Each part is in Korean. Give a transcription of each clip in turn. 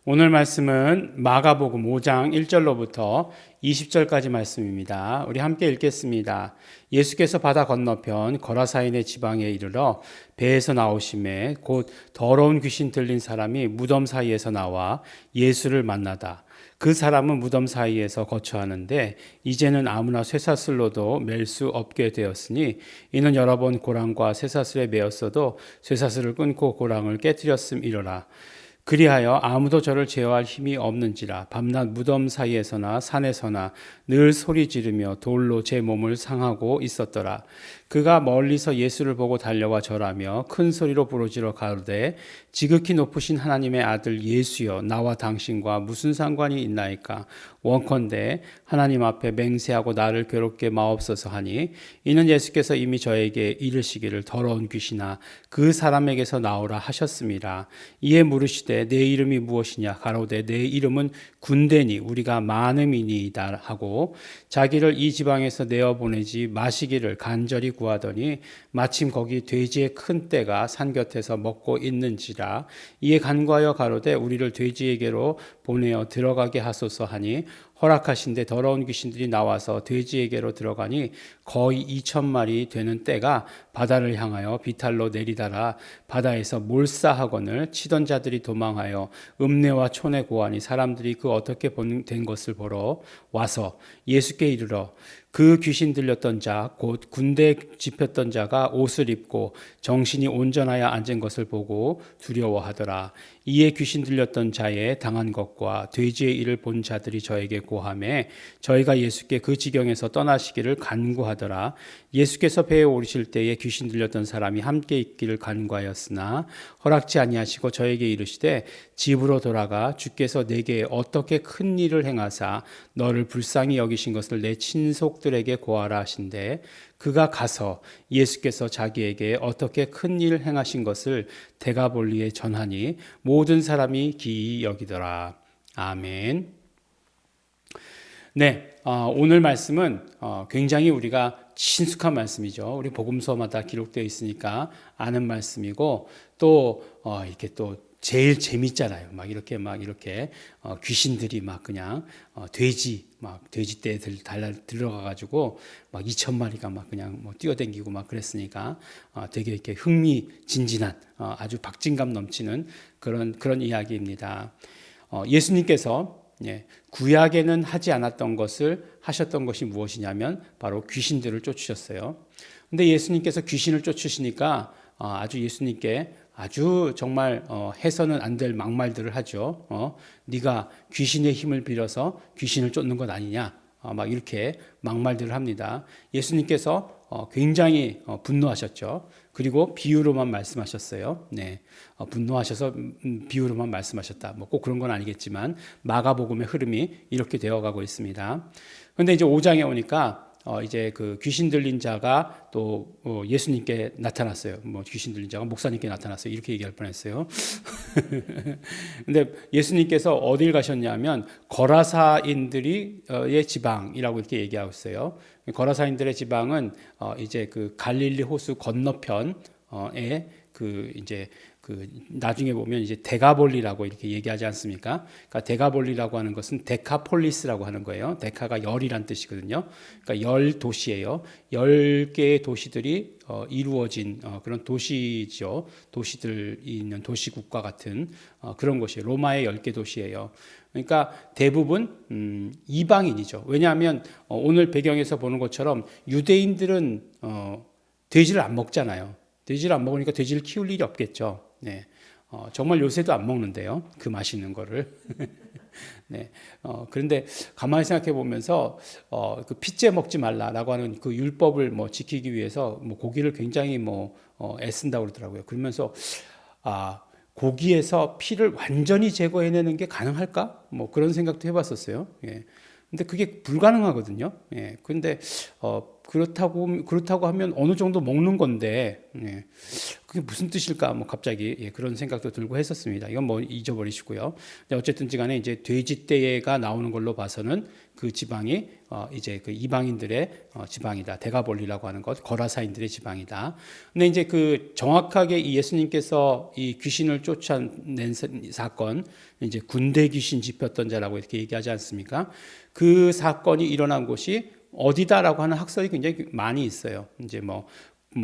오늘 말씀은 마가복음 5장 1절로부터 20절까지 말씀입니다. 우리 함께 읽겠습니다. 예수께서 바다 건너편 거라사인의 지방에 이르러 배에서 나오심에 곧 더러운 귀신 들린 사람이 무덤 사이에서 나와 예수를 만나다. 그 사람은 무덤 사이에서 거처하는데 이제는 아무나 쇠사슬로도 맬 수 없게 되었으니 이는 여러 번 고랑과 쇠사슬에 매었어도 쇠사슬을 끊고 고랑을 깨뜨렸음이로라. 그리하여 아무도 저를 제어할 힘이 없는지라 밤낮 무덤 사이에서나 산에서나 늘 소리 지르며 돌로 제 몸을 상하고 있었더라. 그가 멀리서 예수를 보고 달려와 절하며 큰 소리로 부르짖어 가로되 지극히 높으신 하나님의 아들 예수여 나와 당신과 무슨 상관이 있나이까. 원컨대 하나님 앞에 맹세하고 나를 괴롭게 마옵소서 하니 이는 예수께서 이미 저에게 이르시기를 더러운 귀신아 그 사람에게서 나오라 하셨습니다. 이에 물으시되 내 이름이 무엇이냐 가로되 내 이름은 군대니 우리가 많음이니이다 하고 자기를 이 지방에서 내어 보내지 마시기를 간절히 구하더니 마침 거기 돼지의 큰 떼가 산 곁에서 먹고 있는지라. 이에 간구하여 가로되 우리를 돼지에게로 보내어 들어가게 하소서 하니 허락하신데 더러운 귀신들이 나와서 돼지에게로 들어가니 거의 2,000마리 되는 떼가 바다를 향하여 비탈로 내리다라. 바다에서 몰사하거늘 치던 자들이 도망하여 읍내와 촌에 고하니 사람들이 그 어떻게 된 것을 보러 와서 예수께 이르러 그 귀신 들렸던 자 곧 군대 집혔던 자가 옷을 입고 정신이 온전하여 앉은 것을 보고 두려워하더라. 이에 귀신 들렸던 자의 당한 것과 돼지의 일을 본 자들이 저에게 고하매 저희가 예수께 그 지경에서 떠나시기를 간구하더라. 예수께서 배에 오르실 때에 귀신 들렸던 사람이 함께 있기를 간구하였으나 허락지 아니하시고 저에게 이르시되 집으로 돌아가 주께서 내게 어떻게 큰 일을 행하사 너를 불쌍히 여기신 것을 내 친속들에게 고하라 하신대. 그가 가서 예수께서 자기에게 어떻게 큰 일을 행하신 것을 데가볼리에 전하니 모든 사람이 기이 여기더라. 아멘. 네, 오늘 말씀은 굉장히 우리가 친숙한 말씀이죠. 우리 복음서마다 기록되어 있으니까 아는 말씀이고 또 이렇게 또 제일 재밌잖아요. 막 이렇게 귀신들이 막 그냥 돼지떼에 들어가가지고 막 2,000마리가 막 그냥 뭐 뛰어댕기고 막 그랬으니까 되게 이렇게 흥미진진한 아주 박진감 넘치는 그런 이야기입니다. 예수님께서 구약에는 하지 않았던 것을 하셨던 것이 무엇이냐면 바로 귀신들을 쫓으셨어요. 근데 예수님께서 귀신을 쫓으시니까 아주 예수님께 아주 정말 해서는 안 될 막말들을 하죠. 네가 귀신의 힘을 빌어서 귀신을 쫓는 것 아니냐. 막 이렇게 막말들을 합니다. 예수님께서 굉장히 분노하셨죠. 그리고 비유로만 말씀하셨어요. 네, 분노하셔서 비유로만 말씀하셨다. 뭐 꼭 그런 건 아니겠지만 마가복음의 흐름이 이렇게 되어가고 있습니다. 그런데 이제 5장에 오니까 이제 그 귀신 들린 자가 또 예수님께 나타났어요. 뭐 귀신 들린 자가 목사님께 나타났어요. 이렇게 얘기할 뻔했어요. 근데 예수님께서 어딜 가셨냐면 거라사인들의 지방이라고 이렇게 얘기하고 있어요. 거라사인들의 지방은 이제 그 갈릴리 호수 건너편에 나중에 보면 이제 데가볼리라고 이렇게 얘기하지 않습니까? 그러니까 데가볼리라고 하는 것은 데카폴리스라고 하는 거예요. 데카가 열이란 뜻이거든요. 그러니까 10도시예요. 10개의 도시들이 이루어진 그런 도시죠. 도시들이 있는 도시국가 같은 그런 곳이에요. 로마의 10개 도시예요. 그러니까 대부분 이방인이죠. 왜냐하면 오늘 배경에서 보는 것처럼 유대인들은 돼지를 안 먹잖아요. 돼지를 안 먹으니까 돼지를 키울 일이 없겠죠. 네. 정말 요새도 안 먹는데요. 그 맛있는 거를. 네. 그런데 가만히 생각해 보면서 그 핏째 먹지 말라라고 하는 그 율법을 뭐 지키기 위해서 뭐 고기를 굉장히 애쓴다고 그러더라고요. 그러면서 고기에서 피를 완전히 제거해내는 게 가능할까? 뭐 그런 생각도 해봤었어요. 예. 근데 그게 불가능하거든요. 예. 근데 그렇다고 하면 어느 정도 먹는 건데, 예. 그게 무슨 뜻일까? 뭐 갑자기 그런 생각도 들고 했었습니다. 이건 뭐 잊어버리시고요. 어쨌든지 간에 이제 돼지떼가 나오는 걸로 봐서는 그 지방이 이제 그 이방인들의 지방이다. 데가볼리라고 하는 것, 거라사인들의 지방이다. 근데 이제 그 정확하게 이 예수님께서 이 귀신을 쫓아낸 사건, 이제 군대 귀신 집혔던 자라고 이렇게 얘기하지 않습니까? 그 사건이 일어난 곳이 어디다라고 하는 학설이 굉장히 많이 있어요. 이제 뭐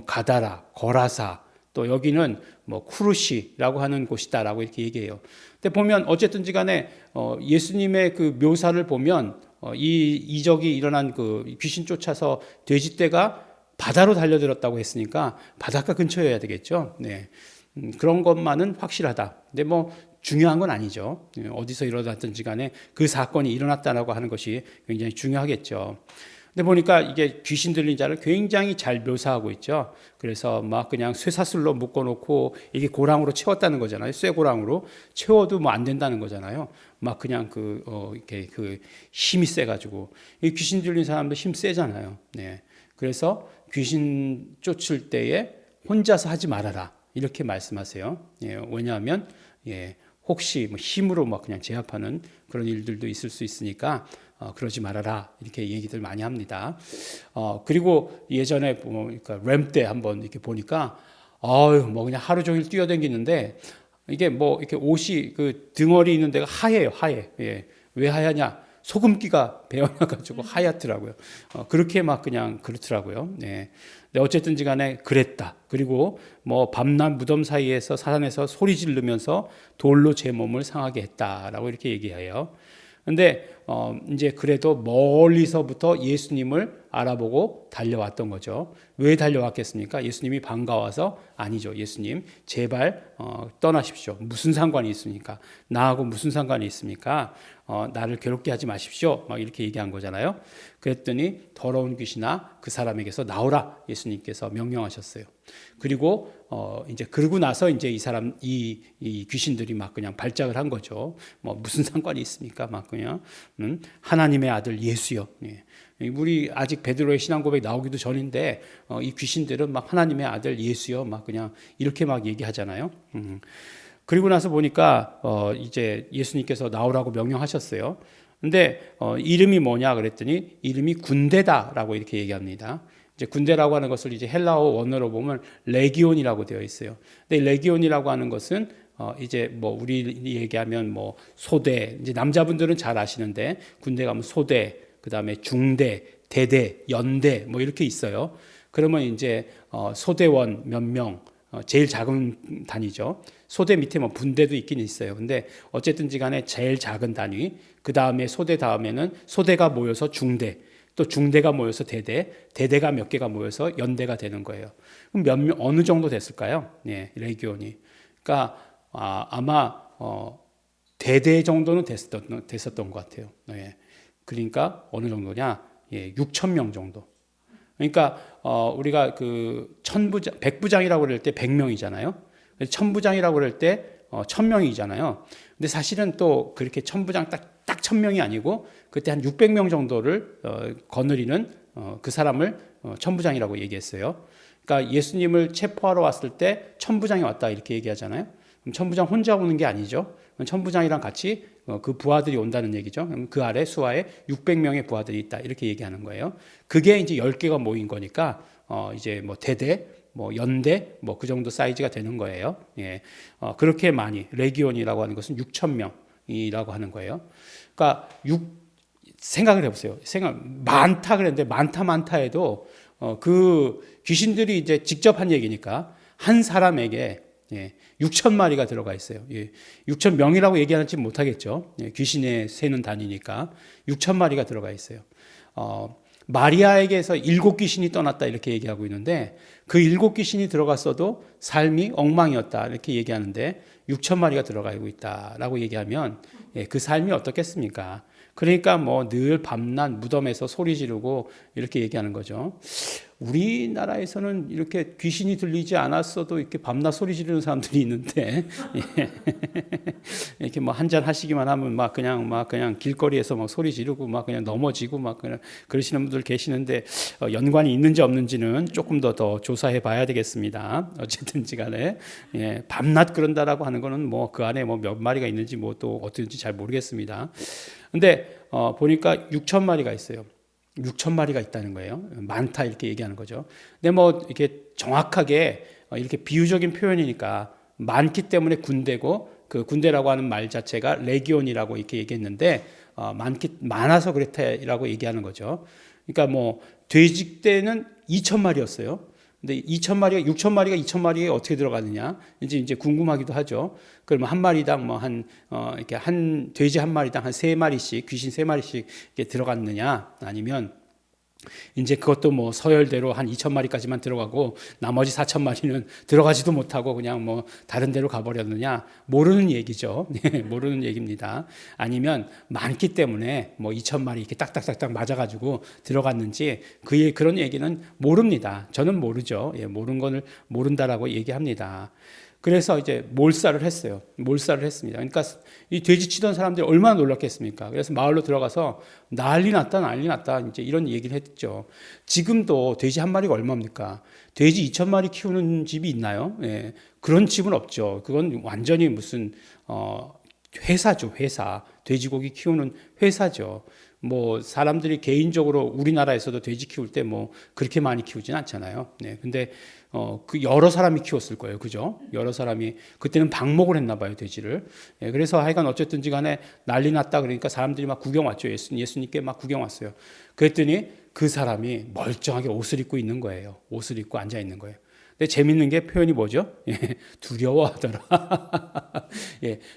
가다라, 거라사, 또 여기는 뭐 쿠르시라고 하는 곳이다라고 이렇게 얘기해요. 근데 보면 어쨌든지 간에 예수님의 그 묘사를 보면 이 이적이 일어난 그 귀신 쫓아서 돼지떼가 바다로 달려들었다고 했으니까 바닷가 근처여야 되겠죠. 네. 그런 것만은 확실하다. 근데 뭐 중요한 건 아니죠. 어디서 일어났든지 간에 그 사건이 일어났다라고 하는 것이 굉장히 중요하겠죠. 근데 보니까 이게 귀신 들린 자를 굉장히 잘 묘사하고 있죠. 그래서 막 그냥 쇠사슬로 묶어놓고 이게 고랑으로 채웠다는 거잖아요. 쇠고랑으로 채워도 뭐 안 된다는 거잖아요. 막 그냥 이렇게 그 힘이 세가지고 이 귀신 들린 사람도 힘 세잖아요. 네. 그래서 귀신 쫓을 때에 혼자서 하지 말아라 이렇게 말씀하세요. 예. 왜냐하면 혹시 뭐 힘으로 막 그냥 제압하는 그런 일들도 있을 수 있으니까 그러지 말아라 이렇게 얘기들 많이 합니다. 그리고 예전에 그러니까 램 때 한번 이렇게 보니까 뭐 그냥 하루 종일 뛰어다니는데 이게 뭐 이렇게 옷이 그 등어리 있는 데가 하얘요, 하얘. 예. 왜 하얗냐? 소금기가 배어나가지고 하얗더라고요. 그렇게 막 그냥 그렇더라고요. 네. 근데 어쨌든지 간에 그랬다. 그리고 뭐 밤낮 무덤 사이에서 사단에서 소리 지르면서 돌로 제 몸을 상하게 했다라고 이렇게 얘기해요. 근데 이제 그래도 멀리서부터 예수님을 알아보고 달려왔던 거죠. 왜 달려왔겠습니까? 예수님이 반가워서? 아니죠. 예수님 제발 떠나십시오. 무슨 상관이 있습니까? 나하고 무슨 상관이 있습니까? 나를 괴롭게 하지 마십시오. 막 이렇게 얘기한 거잖아요. 그랬더니 더러운 귀신아 그 사람에게서 나오라 예수님께서 명령하셨어요. 그리고 이제 그러고 나서 이제 이 귀신들이 막 그냥 발작을 한 거죠. 뭐 무슨 상관이 있습니까? 막 그냥 하나님의 아들 예수요. 예. 우리 아직 베드로의 신앙 고백 나오기도 전인데 이 귀신들은 막 하나님의 아들 예수요. 막 그냥 이렇게 막 얘기하잖아요. 그리고 나서 보니까 이제 예수님께서 나오라고 명령하셨어요. 근데 이름이 뭐냐 그랬더니 이름이 군대다라고 이렇게 얘기합니다. 이제 군대라고 하는 것을 이제 헬라어 원어로 보면 레기온이라고 되어 있어요. 근데 레기온이라고 하는 것은 이제 뭐 우리 얘기하면 뭐 소대, 이제 남자분들은 잘 아시는데 군대 가면 소대, 그다음에 중대, 대대, 연대 뭐 이렇게 있어요. 그러면 이제 소대원 몇 명, 제일 작은 단위죠. 소대 밑에 뭐 분대도 있긴 있어요. 근데 어쨌든지 간에 제일 작은 단위, 그 다음에 소대 다음에는 소대가 모여서 중대, 또 중대가 모여서 대대, 대대가 몇 개가 모여서 연대가 되는 거예요. 그럼 어느 정도 됐을까요? 예, 레기온이. 그러니까 아마 대대 정도는 됐었던 것 같아요. 예. 그러니까 어느 정도냐? 6천 명 정도. 그러니까 우리가 그 백부장이라고 그럴 때 100명이잖아요. 천부장이라고 그럴 때 1000명이잖아요. 근데 사실은 또 그렇게 천부장 딱 1000명이 아니고 그때 한 600명 정도를 거느리는 그 사람을 천부장이라고 얘기했어요. 그러니까 예수님을 체포하러 왔을 때 천부장이 왔다 이렇게 얘기하잖아요. 그럼 천부장 혼자 오는 게 아니죠. 천부장이랑 같이 그 부하들이 온다는 얘기죠. 그 아래 수하에 600명의 부하들이 있다 이렇게 얘기하는 거예요. 그게 이제 10개가 모인 거니까 이제 뭐 대대, 뭐 연대, 뭐 그 정도 사이즈가 되는 거예요. 예, 그렇게 많이 레기온이라고 하는 것은 6천 명이라고 하는 거예요. 그러니까 생각을 해보세요. 많다 그랬는데 많다 해도 그 귀신들이 이제 직접 한 얘기니까 한 사람에게 6천 마리가 들어가 있어요. 6천 명이라고 얘기하지 못하겠죠. 귀신의 세는 단위니까 6천 마리가 들어가 있어요. 마리아에게서 7귀신이 떠났다 이렇게 얘기하고 있는데 그 7귀신이 들어갔어도 삶이 엉망이었다 이렇게 얘기하는데 6천 마리가 들어가고 있다라고 얘기하면 그 삶이 어떻겠습니까? 그러니까 뭐 늘 밤낮 무덤에서 소리 지르고 이렇게 얘기하는 거죠. 우리나라에서는 이렇게 귀신이 들리지 않았어도 이렇게 밤낮 소리 지르는 사람들이 있는데 이렇게 뭐 한잔 하시기만 하면 막 그냥 길거리에서 막 소리 지르고 막 그냥 넘어지고 막 그냥 그러시는 분들 계시는데 연관이 있는지 없는지는 조금 더 조사해 봐야 되겠습니다. 어쨌든지 간에 밤낮 그런다라고 하는 거는 뭐 그 안에 뭐 몇 마리가 있는지 뭐 또 어떤지 잘 모르겠습니다. 근데 보니까 6천 마리가 있어요. 6천 마리가 있다는 거예요. 많다 이렇게 얘기하는 거죠. 근데 뭐 이렇게 정확하게 이렇게 비유적인 표현이니까 많기 때문에 군대고 그 군대라고 하는 말 자체가 레기온이라고 이렇게 얘기했는데 많아서 그렇다라고 얘기하는 거죠. 그러니까 뭐 돼지 떼는 2천 마리였어요. 근데 2천 마리가 6천 마리가 2천 마리에 어떻게 들어가느냐 이제 궁금하기도 하죠. 그러면 한 마리당 뭐 이렇게 한 돼지 한 마리당 한 세 마리씩 귀신 세 마리씩 이렇게 들어갔느냐 아니면 이제 그것도 뭐 서열대로 한 2천 마리까지만 들어가고 나머지 4천 마리는 들어가지도 못하고 그냥 뭐 다른 데로 가버렸느냐 모르는 얘기죠. 모르는 얘기입니다. 아니면 많기 때문에 뭐 2천 마리 이렇게 딱딱딱딱 맞아가지고 들어갔는지 그런 얘기는 모릅니다. 저는 모르죠. 모르는 거를 모른다라고 얘기합니다. 그래서 이제 몰살을 했어요. 몰살을 했습니다. 그러니까 이 돼지 치던 사람들이 얼마나 놀랐겠습니까? 그래서 마을로 들어가서 난리 났다 이제 이런 얘기를 했죠. 지금도 돼지 한 마리가 얼마입니까? 돼지 2천 마리 키우는 집이 있나요? 그런 집은 없죠. 그건 완전히 무슨 회사죠, 회사. 돼지고기 키우는 회사죠. 뭐 사람들이 개인적으로 우리나라에서도 돼지 키울 때 뭐 그렇게 많이 키우진 않잖아요. 근데 그 여러 사람이 키웠을 거예요. 그죠? 여러 사람이 그때는 방목을 했나 봐요, 돼지를. 그래서 하여간 어쨌든지 간에 난리 났다 그러니까 사람들이 막 구경 왔죠. 예수님께 막 구경 왔어요. 그랬더니 그 사람이 멀쩡하게 옷을 입고 있는 거예요. 옷을 입고 앉아 있는 거예요. 근데 재밌는 게 표현이 뭐죠? 두려워하더라.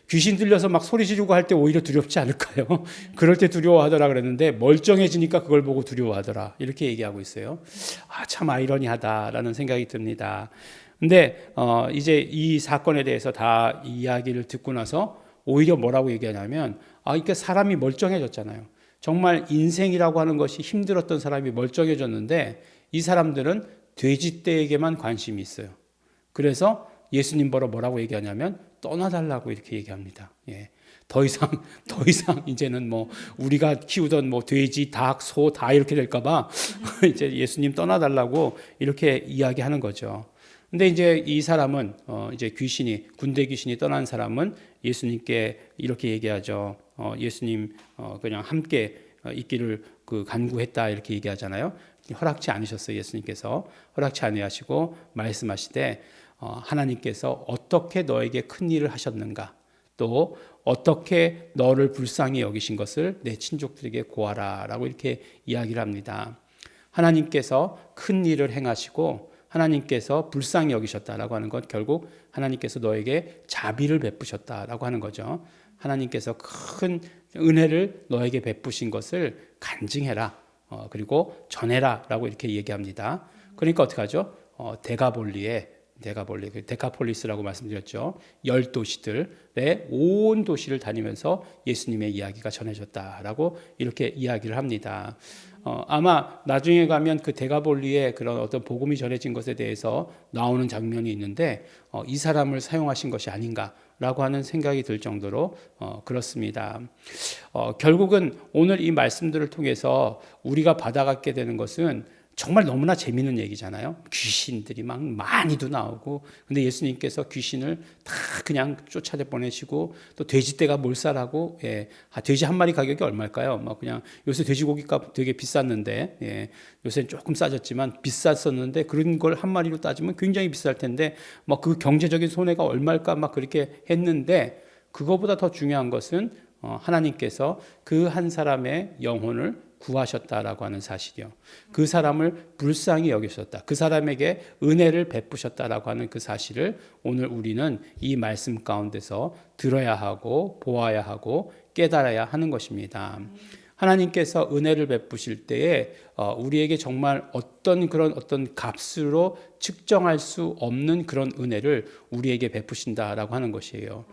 귀신 들려서 막 소리 지르고 할 때 오히려 두렵지 않을까요? 그럴 때 두려워하더라 그랬는데 멀쩡해지니까 그걸 보고 두려워하더라. 이렇게 얘기하고 있어요. 참 아이러니하다라는 생각이 듭니다. 근데 이제 이 사건에 대해서 다 이야기를 듣고 나서 오히려 뭐라고 얘기하냐면 이렇게 사람이 멀쩡해졌잖아요. 정말 인생이라고 하는 것이 힘들었던 사람이 멀쩡해졌는데 이 사람들은 돼지떼에게만 관심이 있어요. 그래서 예수님 보러 뭐라고 얘기하냐면 떠나달라고 이렇게 얘기합니다. 더 이상 이제는 뭐 우리가 키우던 뭐 돼지, 닭, 소 다 이렇게 될까봐 이제 예수님 떠나달라고 이렇게 이야기하는 거죠. 근데 이제 이 사람은 이제 군대 귀신이 떠난 사람은 예수님께 이렇게 얘기하죠. 예수님 그냥 함께 있기를 간구했다 이렇게 얘기하잖아요. 허락치 않으셨어요. 예수님께서 허락치 아니하시고 말씀하시되 하나님께서 어떻게 너에게 큰 일을 하셨는가 또 어떻게 너를 불쌍히 여기신 것을 내 친족들에게 고하라 라고 이렇게 이야기를 합니다. 하나님께서 큰 일을 행하시고 하나님께서 불쌍히 여기셨다라고 하는 것 결국 하나님께서 너에게 자비를 베푸셨다라고 하는 거죠. 하나님께서 큰 은혜를 너에게 베푸신 것을 간증해라. 그리고 전해라라고 이렇게 얘기합니다. 그러니까 어떻게 하죠? 데카폴리스라고 말씀드렸죠. 10도시들의 온 도시를 다니면서 예수님의 이야기가 전해졌다라고 이렇게 이야기를 합니다. 아마 나중에 가면 그 데가볼리에 그런 어떤 복음이 전해진 것에 대해서 나오는 장면이 있는데 이 사람을 사용하신 것이 아닌가라고 하는 생각이 들 정도로 그렇습니다. 결국은 오늘 이 말씀들을 통해서 우리가 받아갖게 되는 것은 정말 너무나 재미있는 얘기잖아요. 귀신들이 막 많이도 나오고 근데 예수님께서 귀신을 다 그냥 쫓아내 보내시고 또 돼지떼가 몰살하고 돼지 한 마리 가격이 얼마일까요? 막 그냥 요새 돼지고기값 되게 비쌌는데 요새는 조금 싸졌지만 비쌌었는데 그런 걸 한 마리로 따지면 굉장히 비쌀 텐데 막 그 경제적인 손해가 얼마일까 막 그렇게 했는데 그거보다 더 중요한 것은 하나님께서 그 한 사람의 영혼을 구하셨다라고 하는 사실이요. 그 사람을 불쌍히 여기셨다. 그 사람에게 은혜를 베푸셨다라고 하는 그 사실을 오늘 우리는 이 말씀 가운데서 들어야 하고 보아야 하고 깨달아야 하는 것입니다. 하나님께서 은혜를 베푸실 때에 우리에게 정말 어떤 값으로 측정할 수 없는 그런 은혜를 우리에게 베푸신다라고 하는 것이에요.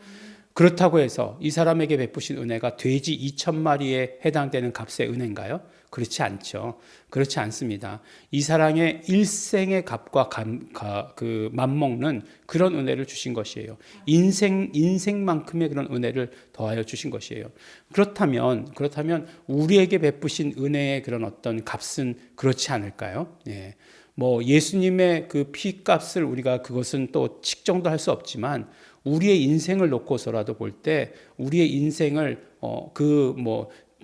그렇다고 해서 이 사람에게 베푸신 은혜가 돼지 2,000마리에 해당되는 값의 은혜인가요? 그렇지 않죠. 그렇지 않습니다. 이 사람의 일생의 값과 맞먹는 그런 은혜를 주신 것이에요. 인생만큼의 그런 은혜를 더하여 주신 것이에요. 그렇다면 우리에게 베푸신 은혜의 그런 어떤 값은 그렇지 않을까요? 예. 뭐 예수님의 그 피값을 우리가 그것은 또 측정도 할 수 없지만 우리의 인생을 놓고서라도 볼 때 우리의 인생을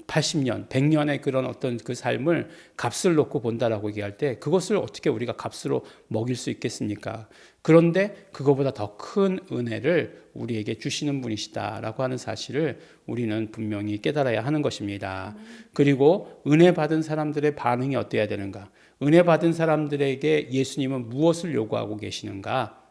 80년, 100년의 그런 어떤 그 삶을 값을 놓고 본다라고 얘기할 때 그것을 어떻게 우리가 값으로 먹일 수 있겠습니까? 그런데 그거보다 더 큰 은혜를 우리에게 주시는 분이시다라고 하는 사실을 우리는 분명히 깨달아야 하는 것입니다. 그리고 은혜 받은 사람들의 반응이 어때야 되는가? 은혜 받은 사람들에게 예수님은 무엇을 요구하고 계시는가?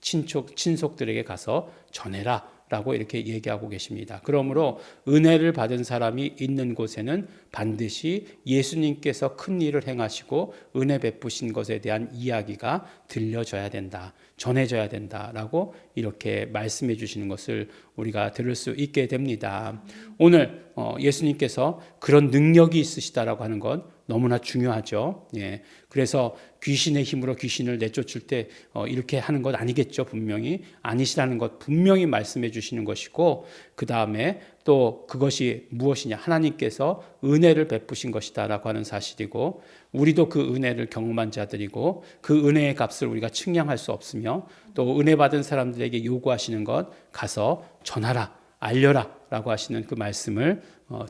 친속들에게 가서 전해라 라고 이렇게 얘기하고 계십니다. 그러므로 은혜를 받은 사람이 있는 곳에는 반드시 예수님께서 큰 일을 행하시고 은혜 베푸신 것에 대한 이야기가 들려져야 된다, 전해져야 된다라고 이렇게 말씀해 주시는 것을 우리가 들을 수 있게 됩니다. 오늘 예수님께서 그런 능력이 있으시다라고 하는 건 너무나 중요하죠. 예. 그래서 귀신의 힘으로 귀신을 내쫓을 때 이렇게 하는 것 아니겠죠. 분명히 아니시라는 것 분명히 말씀해 주시는 것이고, 그 다음에 또 그것이 무엇이냐, 하나님께서 은혜를 베푸신 것이다라고 하는 사실이고, 우리도 그 은혜를 경험한 자들이고 그 은혜의 값을 우리가 측량할 수 없으며, 또 은혜 받은 사람들에게 요구하시는 것, 가서 전하라, 알려라 라고 하시는 그 말씀을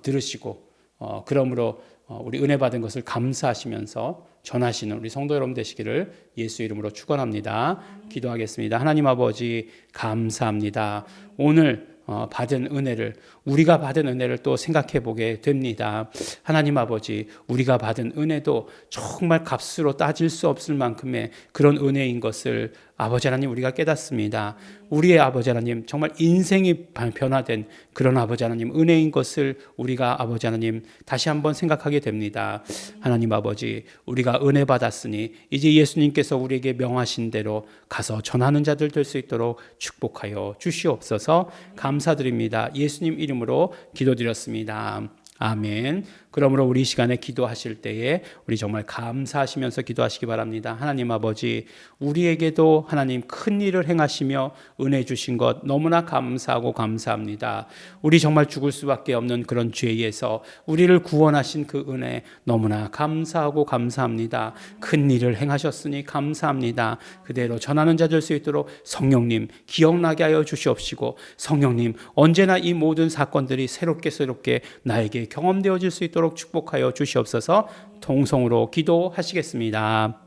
들으시고, 그러므로 우리 은혜 받은 것을 감사하시면서 전하시는 우리 성도 여러분 되시기를 예수 이름으로 축원합니다. 기도하겠습니다. 하나님 아버지 감사합니다. 오늘 받은 은혜를, 우리가 받은 은혜를 또 생각해 보게 됩니다. 하나님 아버지, 우리가 받은 은혜도 정말 값으로 따질 수 없을 만큼의 그런 은혜인 것을 아버지 하나님 우리가 깨닫습니다. 우리의 아버지 하나님, 정말 인생이 변화된 그런 아버지 하나님 은혜인 것을 우리가 아버지 하나님 다시 한번 생각하게 됩니다. 하나님 아버지, 우리가 은혜 받았으니 이제 예수님께서 우리에게 명하신 대로 가서 전하는 자들 될 수 있도록 축복하여 주시옵소서. 감사드립니다. 예수님 이름으로 기도드렸습니다. 아멘. 그러므로 우리 이 시간에 기도하실 때에 우리 정말 감사하시면서 기도하시기 바랍니다. 하나님 아버지, 우리에게도 하나님 큰 일을 행하시며 은혜 주신 것 너무나 감사하고 감사합니다. 우리 정말 죽을 수밖에 없는 그런 죄에서 우리를 구원하신 그 은혜 너무나 감사하고 감사합니다. 큰 일을 행하셨으니 감사합니다. 그대로 전하는 자 될 수 있도록 성령님 기억나게 하여 주시옵시고, 성령님 언제나 이 모든 사건들이 새롭게 나에게 경험되어질 수 있도록 축복하여 주시옵소서. 통성으로 기도하시겠습니다.